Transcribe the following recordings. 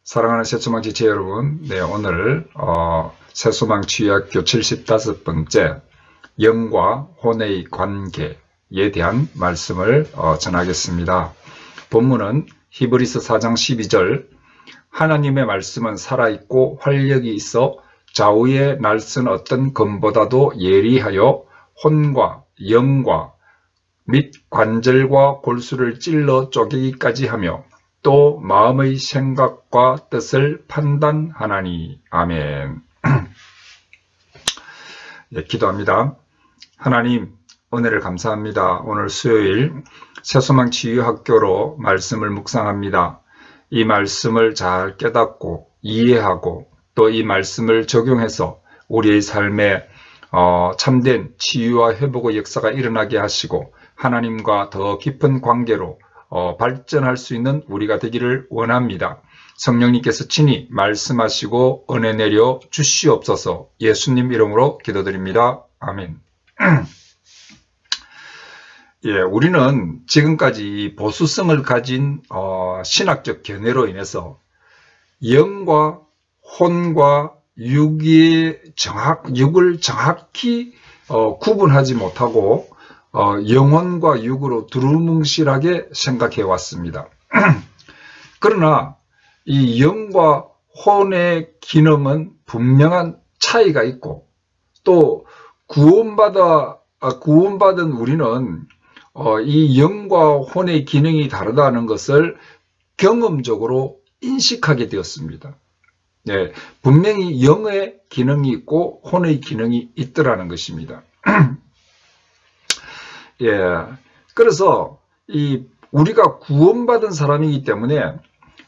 사랑하는 새소망 지체 여러분, 오늘 새소망 치유학교 75번째 영과 혼의 관계에 대한 말씀을 전하겠습니다. 본문은 히브리서 4장 12절 하나님의 말씀은 살아있고 활력이 있어 좌우에 날선 어떤 검보다도 예리하여 혼과 영과 및 관절과 골수를 찔러 쪼개기까지 하며 또 마음의 생각과 뜻을 판단하나니. 아멘. 기도합니다. 하나님, 은혜를 감사합니다. 오늘 수요일 새소망 치유학교로 말씀을 묵상합니다. 이 말씀을 잘 깨닫고 이해하고 또 이 말씀을 적용해서 우리의 삶에 참된 치유와 회복의 역사가 일어나게 하시고 하나님과 더 깊은 관계로 발전할 수 있는 우리가 되기를 원합니다. 성령님께서 친히 말씀하시고 은혜 내려 주시옵소서. 예수님 이름으로 기도드립니다. 아멘. 우리는 지금까지 보수성을 가진 신학적 견해로 인해서 영과 혼과 육을 정확히 구분하지 못하고 영혼과 육으로 두루뭉실하게 생각해 왔습니다. 그러나 이 영과 혼의 기능은 분명한 차이가 있고 또 구원받은 우리는 이 영과 혼의 기능이 다르다는 것을 경험적으로 인식하게 되었습니다. 분명히 영의 기능이 있고 혼의 기능이 있더라는 것입니다. 그래서 우리가 구원받은 사람이기 때문에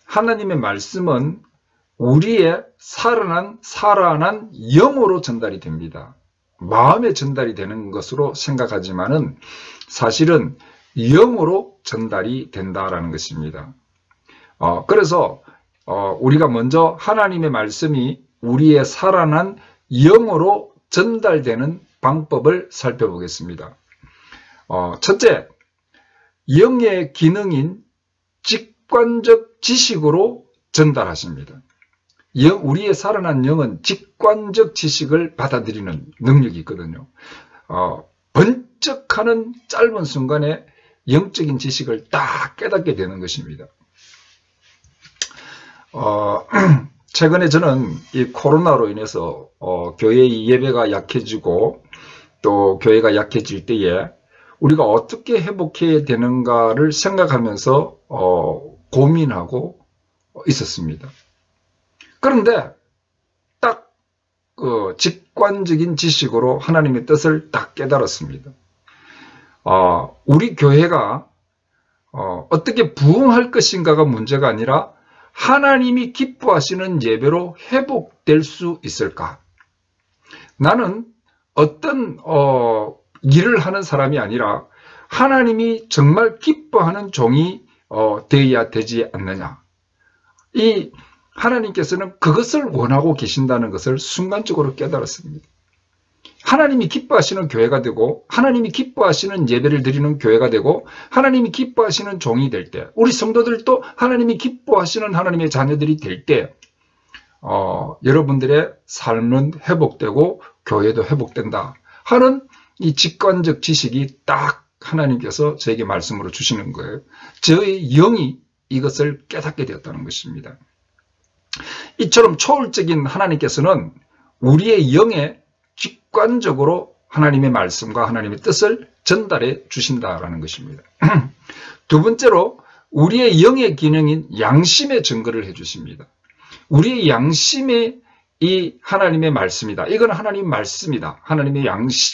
하나님의 말씀은 우리의 살아난 영으로 전달이 됩니다. 마음에 전달이 되는 것으로 생각하지만은 사실은 영으로 전달이 된다라는 것입니다. 그래서 우리가 먼저 하나님의 말씀이 우리의 살아난 영으로 전달되는 방법을 살펴보겠습니다. 첫째, 영의 기능인 직관적 지식으로 전달하십니다. 우리의 살아난 영은 직관적 지식을 받아들이는 능력이 있거든요. 번쩍하는 짧은 순간에 영적인 지식을 딱 깨닫게 되는 것입니다. 최근에 저는 이 코로나로 인해서 교회의 예배가 약해지고 또 교회가 약해질 때에 우리가 어떻게 회복해야 되는가를 생각하면서 고민하고 있었습니다. 그런데 딱 직관적인 지식으로 하나님의 뜻을 딱 깨달았습니다. 우리 교회가 어떻게 부흥할 것인가가 문제가 아니라 하나님이 기뻐하시는 예배로 회복될 수 있을까? 나는 어떤 일을 하는 사람이 아니라 하나님이 정말 기뻐하는 종이 되어야 되지 않느냐. 이 하나님께서는 그것을 원하고 계신다는 것을 순간적으로 깨달았습니다. 하나님이 기뻐하시는 교회가 되고 하나님이 기뻐하시는 예배를 드리는 교회가 되고 하나님이 기뻐하시는 종이 될 때 우리 성도들도 하나님이 기뻐하시는 하나님의 자녀들이 될 때 여러분들의 삶은 회복되고 교회도 회복된다 하는 이 직관적 지식이 딱 하나님께서 저에게 말씀으로 주시는 거예요. 저의 영이 이것을 깨닫게 되었다는 것입니다. 이처럼 초월적인 하나님께서는 우리의 영에 직관적으로 하나님의 말씀과 하나님의 뜻을 전달해 주신다라는 것입니다. 두 번째로 우리의 영의 기능인 양심의 증거를 해 주십니다. 우리의 양심의 이 하나님의 말씀이다. 이건 하나님 말씀이다. 하나님의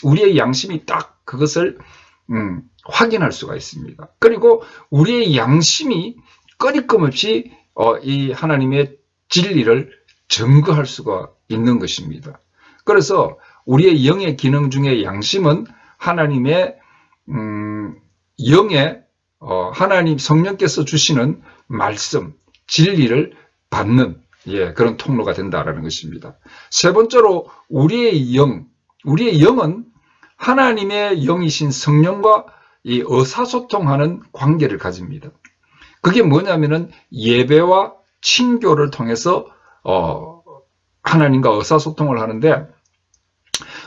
우리의 양심이 딱 그것을 확인할 수가 있습니다. 그리고 우리의 양심이 끊임없이 이 하나님의 진리를 증거할 수가 있는 것입니다. 그래서 우리의 영의 기능 중에 양심은 하나님의 영의 하나님 성령께서 주시는 말씀, 진리를 받는 그런 통로가 된다라는 것입니다. 세 번째로 우리의 영은 하나님의 영이신 성령과 이 의사소통하는 관계를 가집니다. 그게 뭐냐면은 예배와 친교를 통해서 하나님과 의사소통을 하는데,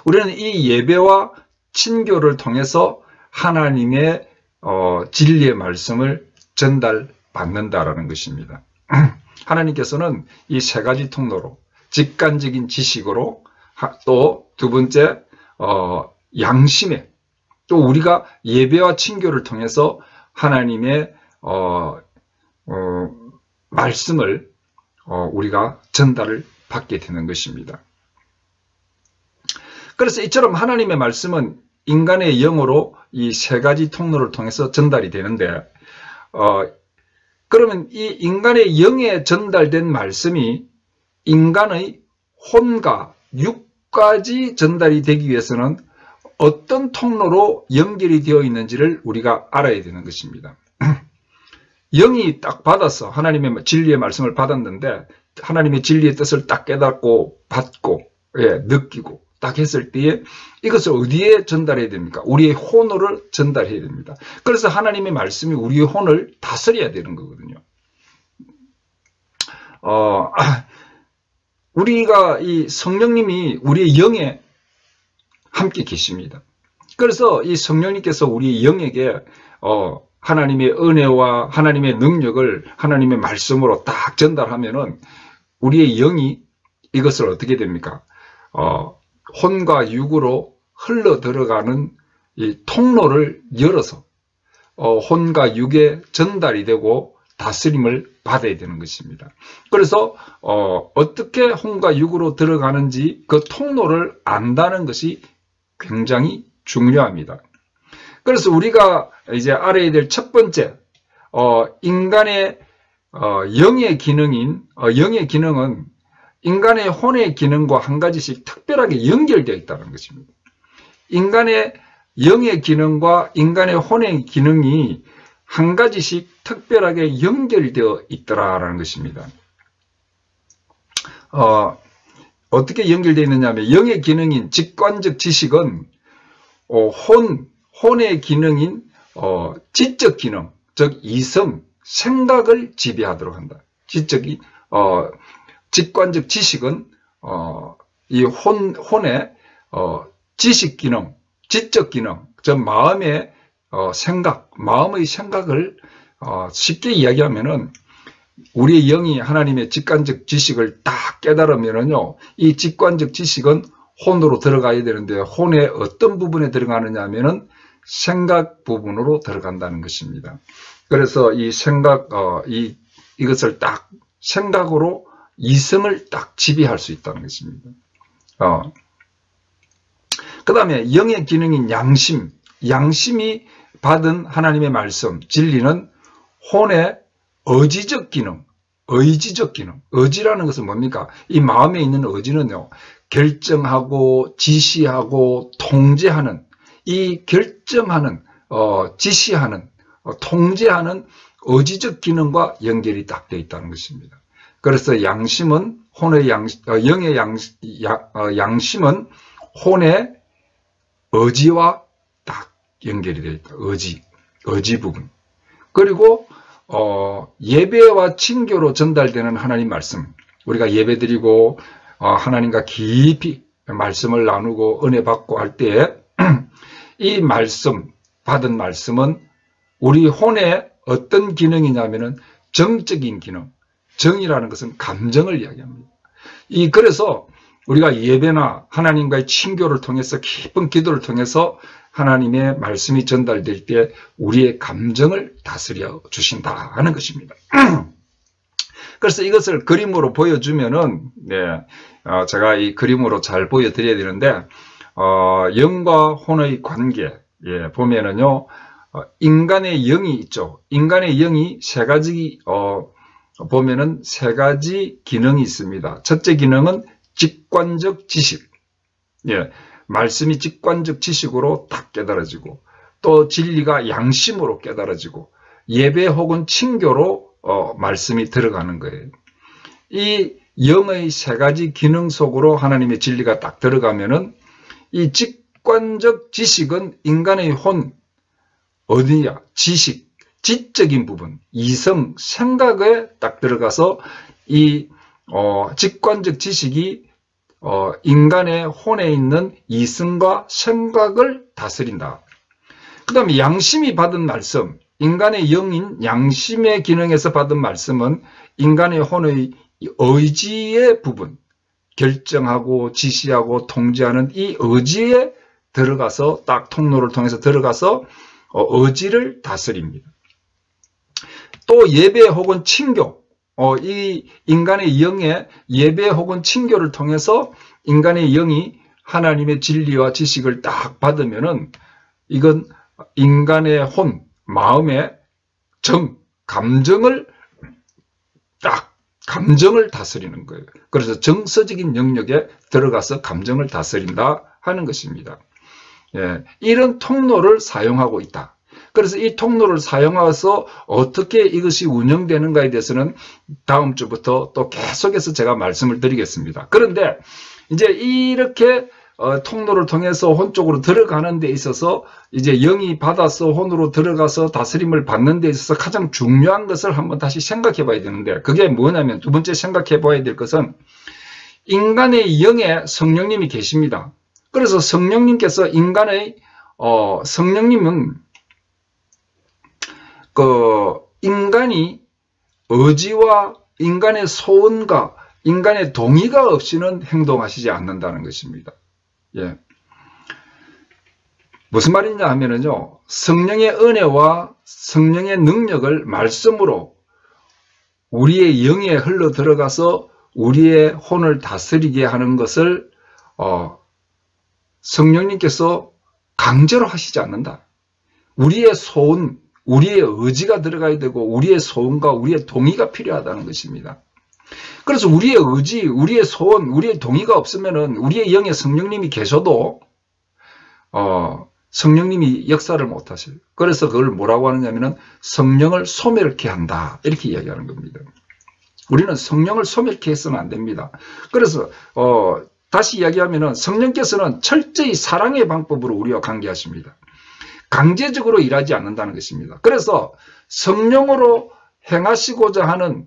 우리는 이 예배와 친교를 통해서 하나님의 진리의 말씀을 전달받는다라는 것입니다. 하나님께서는 이 세 가지 통로로, 직관적인 지식으로, 또 두 번째 양심에, 또 우리가 예배와 친교를 통해서 하나님의 말씀을 우리가 전달을 받게 되는 것입니다. 그래서 이처럼 하나님의 말씀은 인간의 영으로 이 세 가지 통로를 통해서 전달이 되는데, 그러면 이 인간의 영에 전달된 말씀이 인간의 혼과 육까지 전달이 되기 위해서는 어떤 통로로 연결이 되어 있는지를 우리가 알아야 되는 것입니다. 영이 딱 받아서 하나님의 진리의 말씀을 받았는데, 하나님의 진리의 뜻을 딱 깨닫고 받고 느끼고 딱 했을 때에 이것을 어디에 전달해야 됩니까? 우리의 혼으로 전달해야 됩니다. 그래서 하나님의 말씀이 우리의 혼을 다스려야 되는 거거든요. 우리가 이 성령님이 우리의 영에 함께 계십니다. 그래서 이 성령님께서 우리의 영에게 하나님의 은혜와 하나님의 능력을 하나님의 말씀으로 딱 전달하면은 우리의 영이 이것을 어떻게 됩니까? 혼과 육으로 흘러 들어가는 이 통로를 열어서 혼과 육에 전달이 되고 다스림을 받아야 되는 것입니다. 그래서 어떻게 혼과 육으로 들어가는지 그 통로를 안다는 것이 굉장히 중요합니다. 그래서 우리가 이제 알아야 될 첫 번째, 인간의 영의 기능은 인간의 혼의 기능과 한 가지씩 특별하게 연결되어 있다는 것입니다. 인간의 영의 기능과 인간의 혼의 기능이 한 가지씩 특별하게 연결되어 있더라라는 것입니다. 어떻게 연결되어 있느냐 하면, 영의 기능인 직관적 지식은 혼의 기능인 지적 기능, 즉 이성, 생각을 지배하도록 한다. 직관적 지식은 이 혼의 지식 기능, 지적 기능, 즉 마음의 마음의 생각을 쉽게 이야기하면은, 우리의 영이 하나님의 직관적 지식을 딱 깨달으면은요, 이 직관적 지식은 혼으로 들어가야 되는데, 혼의 어떤 부분에 들어가느냐 하면은 생각 부분으로 들어간다는 것입니다. 그래서 이 생각, 이것을 딱 생각으로 이성을 딱 지배할 수 있다는 것입니다. 그 다음에 영의 기능인 양심이 받은 하나님의 말씀, 진리는 혼의 의지적 기능, 의지라는 것은 뭡니까? 이 마음에 있는 의지는요, 결정하고 지시하고 통제하는, 이 결정하는, 지시하는, 통제하는 의지적 기능과 연결이 딱 되어 있다는 것입니다. 그래서 양심은 영의 양심은 혼의 의지와 딱 연결이 되어 있다. 의지 부분. 그리고 예배와 친교로 전달되는 하나님 말씀, 우리가 예배드리고 하나님과 깊이 말씀을 나누고 은혜 받고 할 때에 이 말씀, 받은 말씀은 우리 혼의 어떤 기능이냐면은 정적인 기능, 정이라는 것은 감정을 이야기합니다. 그래서 우리가 예배나 하나님과의 친교를 통해서, 깊은 기도를 통해서 하나님의 말씀이 전달될 때 우리의 감정을 다스려 주신다 하는 것입니다. 그래서 이것을 그림으로 보여주면은, 제가 이 그림으로 잘 보여드려야 되는데, 영과 혼의 관계, 보면은요, 인간의 영이 있죠. 인간의 영이 세 가지, 보면은 세 가지 기능이 있습니다. 첫째 기능은 직관적 지식. 말씀이 직관적 지식으로 딱 깨달아지고, 또 진리가 양심으로 깨달아지고, 예배 혹은 친교로 말씀이 들어가는 거예요. 이 영의 세 가지 기능 속으로 하나님의 진리가 딱 들어가면은, 이 직관적 지식은 인간의 혼, 어디냐, 지식, 지적인 부분, 이성, 생각에 딱 들어가서 이 직관적 지식이 인간의 혼에 있는 이성과 생각을 다스린다. 그 다음에 양심이 받은 말씀, 인간의 영인 양심의 기능에서 받은 말씀은 인간의 혼의 의지의 부분, 결정하고 지시하고 통제하는 이 의지에 들어가서 딱 통로를 통해서 들어가서 의지를 다스립니다. 또 예배 혹은 친교, 이 인간의 영의 예배 혹은 친교를 통해서 인간의 영이 하나님의 진리와 지식을 딱 받으면은 이건 인간의 혼, 마음의 감정을 다스리는 거예요. 그래서 정서적인 영역에 들어가서 감정을 다스린다 하는 것입니다. 예, 이런 통로를 사용하고 있다. 그래서 이 통로를 사용해서 어떻게 이것이 운영되는가에 대해서는 다음 주부터 또 계속해서 제가 말씀을 드리겠습니다. 그런데 이제 이렇게 통로를 통해서 혼 쪽으로 들어가는 데 있어서 이제 영이 받아서 혼으로 들어가서 다스림을 받는 데 있어서 가장 중요한 것을 한번 다시 생각해 봐야 되는데, 그게 뭐냐면 두 번째 생각해 봐야 될 것은 인간의 영에 성령님이 계십니다. 그래서 성령님께서 성령님은 인간이 의지와 인간의 소원과 인간의 동의가 없이는 행동하시지 않는다는 것입니다. 예. 무슨 말이냐 하면은요, 성령의 은혜와 성령의 능력을 말씀으로 우리의 영에 흘러 들어가서 우리의 혼을 다스리게 하는 것을 성령님께서 강제로 하시지 않는다. 우리의 소원, 우리의 의지가 들어가야 되고 우리의 소원과 우리의 동의가 필요하다는 것입니다. 그래서 우리의 의지, 우리의 소원, 우리의 동의가 없으면은 우리의 영에 성령님이 계셔도 성령님이 역사를 못 하셔요. 그래서 그걸 뭐라고 하느냐면은 성령을 소멸케 한다, 이렇게 이야기하는 겁니다. 우리는 성령을 소멸케 해서는 안 됩니다. 그래서 다시 이야기하면은 성령께서는 철저히 사랑의 방법으로 우리와 관계하십니다. 강제적으로 일하지 않는다는 것입니다. 그래서 성령으로 행하시고자 하는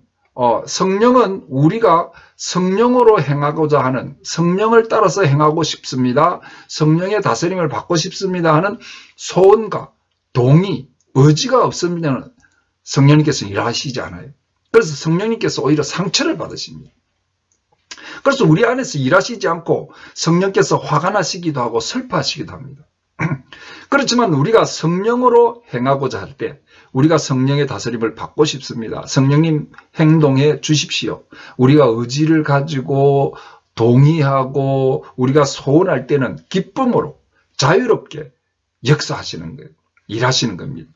성령은 우리가 성령으로 행하고자 하는, 성령을 따라서 행하고 싶습니다, 성령의 다스림을 받고 싶습니다 하는 소원과 동의, 의지가 없으면 성령님께서 일하시지 않아요. 그래서 성령님께서 오히려 상처를 받으십니다. 그래서 우리 안에서 일하시지 않고 성령께서 화가 나시기도 하고 슬퍼하시기도 합니다. 그렇지만 우리가 성령으로 행하고자 할 때 우리가 성령의 다스림을 받고 싶습니다, 성령님 행동해 주십시오, 우리가 의지를 가지고 동의하고 우리가 소원할 때는 기쁨으로 자유롭게 역사하시는 거예요. 일하시는 겁니다.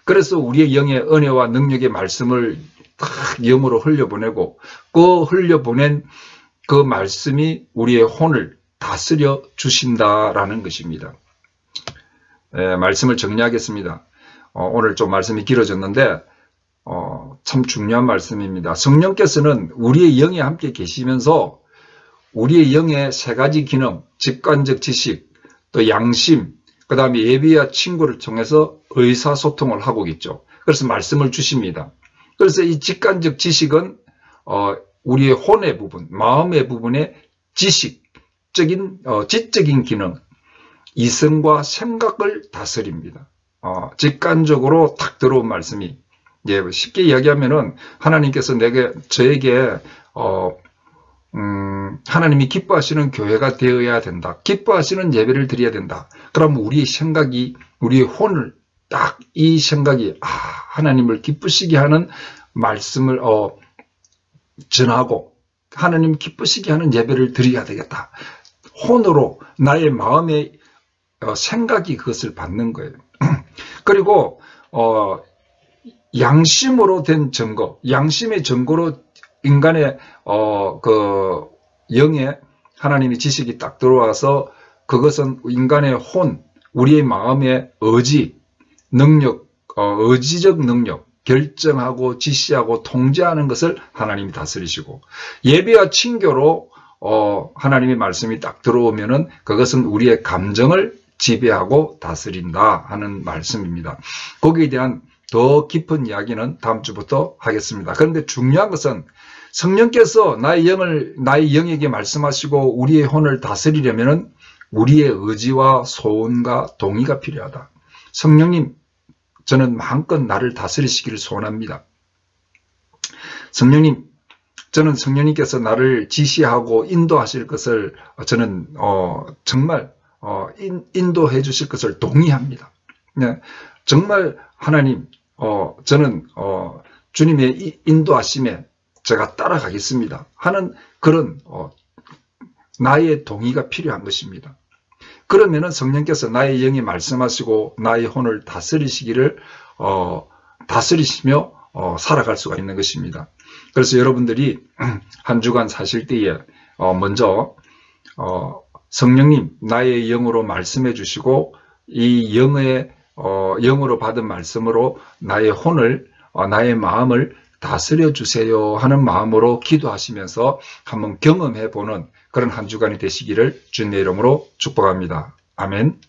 그래서 우리의 영의 은혜와 능력의 말씀을 딱 영으로 흘려보내고 그 흘려보낸 그 말씀이 우리의 혼을 다스려 주신다라는 것입니다. 말씀을 정리하겠습니다. 오늘 좀 말씀이 길어졌는데 참 중요한 말씀입니다. 성령께서는 우리의 영에 함께 계시면서 우리의 영의 세 가지 기능, 직관적 지식, 또 양심, 그 다음에 예비와 친구를 통해서 의사소통을 하고 있죠. 그래서 말씀을 주십니다. 그래서 이 직관적 지식은 우리의 혼의 부분, 마음의 부분의 지식적인, 지적인 기능, 이성과 생각을 다스립니다. 직관적으로 탁 들어온 말씀이, 쉽게 이야기하면은 하나님께서 저에게 하나님이 기뻐하시는 교회가 되어야 된다, 기뻐하시는 예배를 드려야 된다. 그러면 우리의 생각이, 우리의 혼을 딱 이 생각이 하나님을 기쁘시게 하는 말씀을 전하고 하나님 기쁘시게 하는 예배를 드려야 되겠다. 혼으로 나의 마음의 생각이 그것을 받는 거예요. 그리고 양심으로 된 증거, 양심의 증거로 인간의 그 영에 하나님의 지식이 딱 들어와서 그것은 인간의 혼, 우리의 마음의 의지, 능력, 의지적 능력, 결정하고 지시하고 통제하는 것을 하나님이 다스리시고, 예배와 친교로 하나님의 말씀이 딱 들어오면은 그것은 우리의 감정을 지배하고 다스린다 하는 말씀입니다. 거기에 대한 더 깊은 이야기는 다음 주부터 하겠습니다. 그런데 중요한 것은 성령께서 나의 영에게 말씀하시고 우리의 혼을 다스리려면 우리의 의지와 소원과 동의가 필요하다. 성령님, 저는 마음껏 나를 다스리시기를 소원합니다. 성령님, 저는 성령님께서 나를 지시하고 인도하실 것을 저는 정말 인도해 주실 것을 동의합니다. 네, 정말 하나님, 저는 주님의 인도하심에 제가 따라가겠습니다 하는 그런 나의 동의가 필요한 것입니다. 그러면은 성령께서 나의 영에 말씀하시고 나의 혼을 다스리시기를 다스리시며 살아갈 수가 있는 것입니다. 그래서 여러분들이 한 주간 사실 때에 먼저 성령님 나의 영으로 말씀해 주시고 이 영으로 받은 말씀으로 나의 혼을 나의 마음을 다스려 주세요 하는 마음으로 기도하시면서 한번 경험해 보는 그런 한 주간이 되시기를 주님의 이름으로 축복합니다. 아멘.